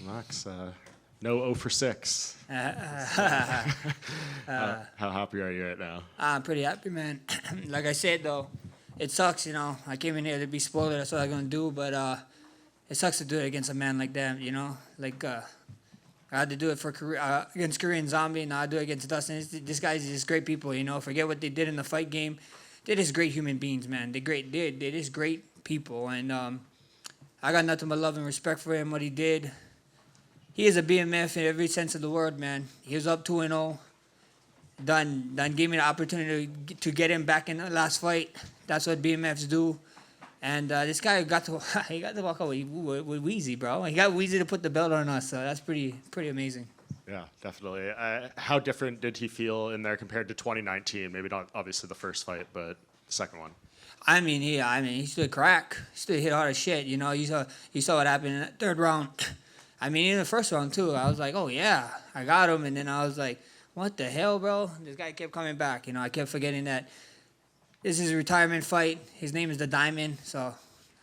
Max, no 0 for 6. How happy are you right now? I'm pretty happy, man. Like I said, though, it sucks, I came in here to be spoiled. That's what I'm going to do. But it sucks to do it against a man like that, Like, I had to do it for against Korean Zombie. Now I do it against Dustin. This guy's just great people, Forget what they did in the fight game. They're just great human beings, man. They're just great people. And I got nothing but love and respect for him, what he did. He is a BMF in every sense of the word, man. He was up 2-0. Done gave me the opportunity to get him back in the last fight. That's what BMFs do. And this guy got to walk out with Wheezy, bro. He got Wheezy to put the belt on us, so that's pretty amazing. Yeah, definitely. How different did he feel in there compared to 2019? Maybe not obviously the first fight, but the second one. He stood crack. He stood hit hard as shit. You saw what happened in the third round. In the first round too. I was like, oh yeah, I got him, and then I was like, what the hell, bro? This guy kept coming back. I kept forgetting that this is a retirement fight. His name is the Diamond, so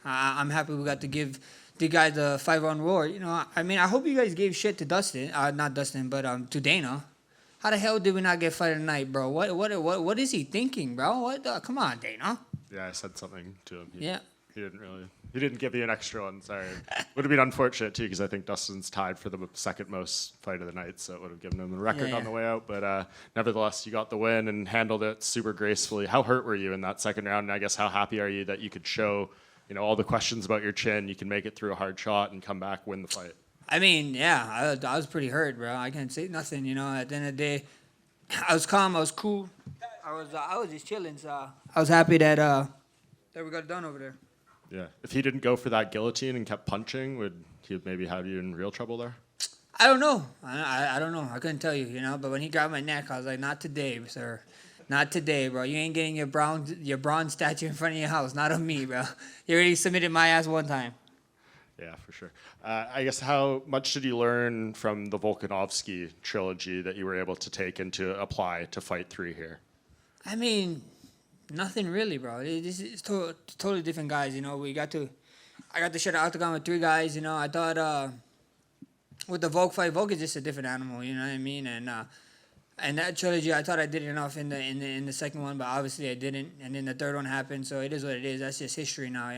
I'm happy we got to give the guy the 5-round roar. I hope you guys gave shit to Dustin, not Dustin, but to Dana. How the hell did we not get fight of the night, bro? What is he thinking, bro? Come on, Dana. Yeah, I said something to him. Yeah. He didn't give you an extra one. Sorry. Would have been unfortunate too, because I think Dustin's tied for the second most fight of the night, so it would have given him the record on the way out. But nevertheless, you got the win and handled it super gracefully. How hurt were you in that second round? And I guess how happy are you that you could show, all the questions about your chin, you can make it through a hard shot and come back, win the fight? I was pretty hurt, bro. I can't say nothing. At the end of the day, I was calm. I was cool. I was just chilling. So I was happy that we got it done over there. Yeah. If he didn't go for that guillotine and kept punching, would he maybe have you in real trouble there? I don't know. I don't know. I couldn't tell you, But when he grabbed my neck, I was like, not today, sir. Not today, bro. You ain't getting your bronze statue in front of your house. Not on me, bro. You already submitted my ass one time. Yeah, for sure. I guess how much did you learn from the Volkanovski trilogy that you were able to take and to apply to Fight 3 here? Nothing really, bro. This is totally different guys. I got to share the octagon with 3 guys. I thought with the Volk fight, Volk is just a different animal. You know what I mean? And that trilogy, I thought I did enough in the second one, but obviously I didn't. And then the third one happened, so it is what it is. That's just history now.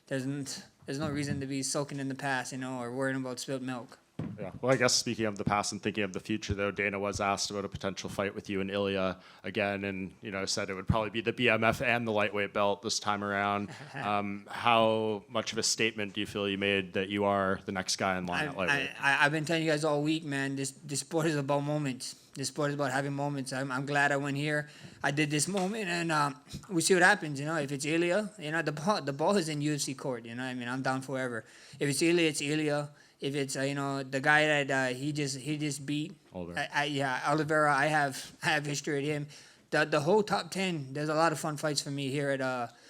There's no reason to be soaking in the past, or worrying about spilled milk. Yeah. Well, I guess speaking of the past and thinking of the future, though, Dana was asked about a potential fight with you and Ilya again, and said it would probably be the BMF and the lightweight belt this time around. How much of a statement do you feel you made that you are the next guy in line at lightweight? I've been telling you guys all week, man. This sport is about moments. This sport is about having moments. I'm glad I went here. I did this moment, and we see what happens. If it's Ilya, the ball is in UFC court. I'm down forever. If it's Ilya, it's Ilya. If it's the guy that he just beat, Oliveira, I have history with him. The whole top 10. There's a lot of fun fights for me here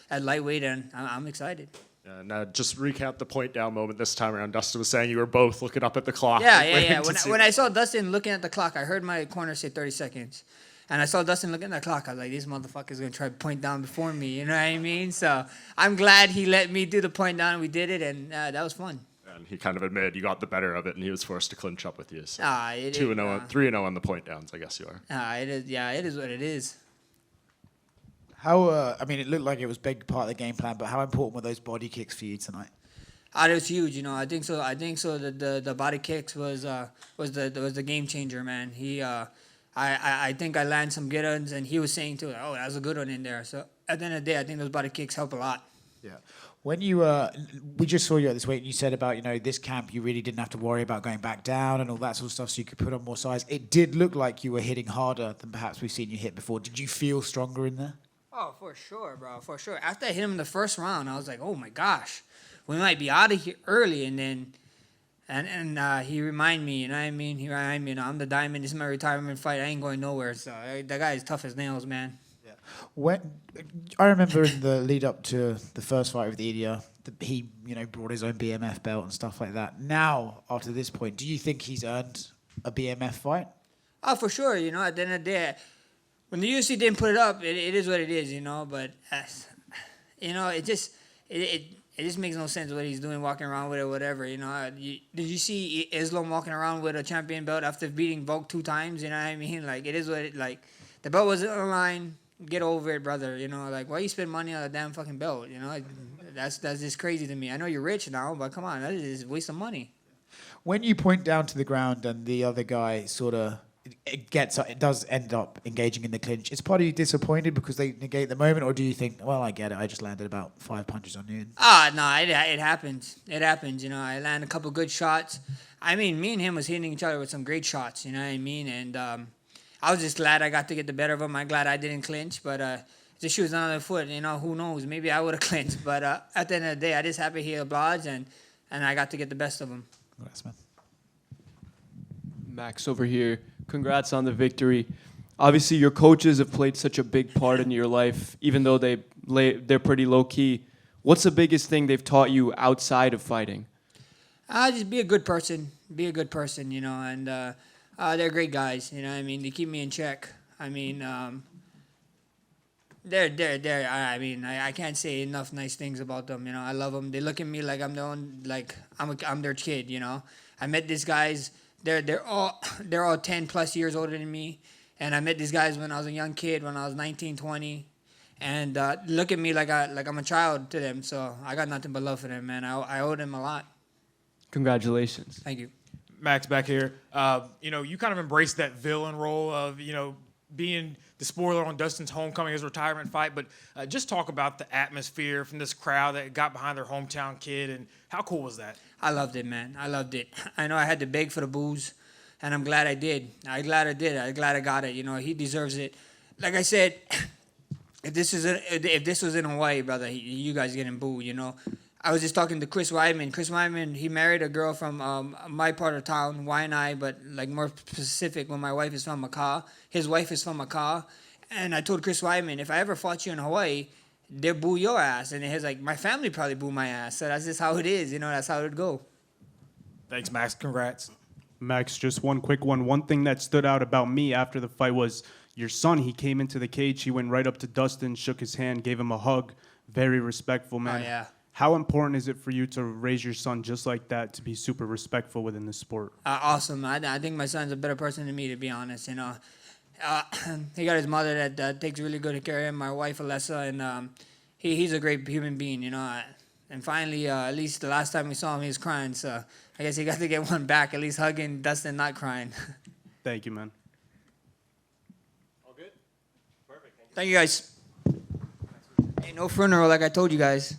at lightweight, and I'm excited. And just recap the point down moment this time around. Dustin was saying you were both looking up at the clock. Yeah. When I saw Dustin looking at the clock, I heard my corner say 30 seconds. And I saw Dustin looking at the clock. I was like, this motherfucker's going to try to point down before me. You know what I mean? So I'm glad he let me do the point down. We did it, and that was fun. And he kind of admitted you got the better of it, and he was forced to clinch up with you. So 2-0, 3-0 on the point downs, I guess you are. It is. Yeah, it is what it is. How? It looked like it was a big part of the game plan, but how important were those body kicks for you tonight? It was huge. I think so. The body kicks was the game changer, man. I think I landed some good ones, and he was saying too, oh, that was a good one in there. So at the end of the day, I think those body kicks help a lot. Yeah. When we just saw you at this weight, and you said about, this camp, you really didn't have to worry about going back down and all that sort of stuff, so you could put on more size. It did look like you were hitting harder than perhaps we've seen you hit before. Did you feel stronger in there? Oh, for sure, bro, for sure. After I hit him in the first round, I was like, oh my gosh, we might be out of here early. And then, he reminded me, you know what I mean? He reminded me, I'm the Diamond. This is my retirement fight. I ain't going nowhere. So that guy is tough as nails, man. When I remember in the lead up to the first fight with Ilya, he brought his own BMF belt and stuff like that. Now, after this point, do you think he's earned a BMF fight? Oh, for sure. At the end of the day, when the UFC didn't put it up, it is what it is. But it it just makes no sense what he's doing, walking around with it, whatever. You know, did you see Islam walking around with a champion belt after beating Volk 2 times? You know what I mean? Like, it is what it, like, the belt was on the line. Get over it, brother. You know, like, why you spend money on a damn fucking belt? You know, like, that's just crazy to me. I know you're rich now, but come on, that is a waste of money. When you point down to the ground and the other guy sort of it does end up engaging in the clinch, is part of you disappointed because they negate the moment, or do you think, well, I get it, I just landed about 5 punches on you? No, it happens. It happens, you know. I land a couple good shots. I mean, me and him was hitting each other with some great shots, you know what I mean? And I was just glad I got to get the better of him. I'm glad I didn't clinch, but the shoe was on the other foot, you know, who knows? Maybe I would have clinched, but at the end of the day, I just happy he obliged, and I got to get the best of him. Congrats, man. Max over here. Congrats on the victory. Obviously, your coaches have played such a big part in your life, even though they're pretty low key. What's the biggest thing they've taught you outside of fighting? Just be a good person. Be a good person, you know, and they're great guys. You know what I mean? They keep me in check. I mean, they're. I mean, I can't say enough nice things about them. You know, I love them. They look at me like I'm I'm their kid. You know, I met these guys. They're all 10 plus years older than me, and I met these guys when I was a young kid, when I was 19, 20, and look at me like I'm a child to them. So I got nothing but love for them, man. I owe them a lot. Congratulations. Thank you. Max back here. You know, you kind of embraced that villain role of, you know, being the spoiler on Dustin's homecoming, his retirement fight. But just talk about the atmosphere from this crowd that got behind their hometown kid, and how cool was that? I loved it, man. I loved it. I know I had to beg for the booze, and I'm glad I did. I'm glad I did. I'm glad I got it. You know, he deserves it. Like I said, if this was in Hawaii, brother, you guys getting booed, you know. I was just talking to Chris Weidman. Chris Weidman, he married a girl from my part of town, Waianae, but like more specific, when my wife is from Macau. His wife is from Macau. And I told Chris Weidman, if I ever fought you in Hawaii, they'll boo your ass. And he's like, my family probably boo my ass. So that's just how it is, you know, that's how it would go. Thanks, Max. Congrats. Max, just one quick one. One thing that stood out about me after the fight was your son. He came into the cage. He went right up to Dustin, shook his hand, gave him a hug. Very respectful, man. Oh, yeah. How important is it for you to raise your son just like that, to be super respectful within the sport? Awesome. I think my son's a better person than me, to be honest, you know. He got his mother that takes really good care of him, my wife, Alessa, and he's a great human being, you know. And finally, at least the last time we saw him, he was crying, so I guess he got to get one back, at least hugging Dustin, not crying. Thank you, man. All good? Perfect. Thank you, guys. Ain't no funeral like I told you guys.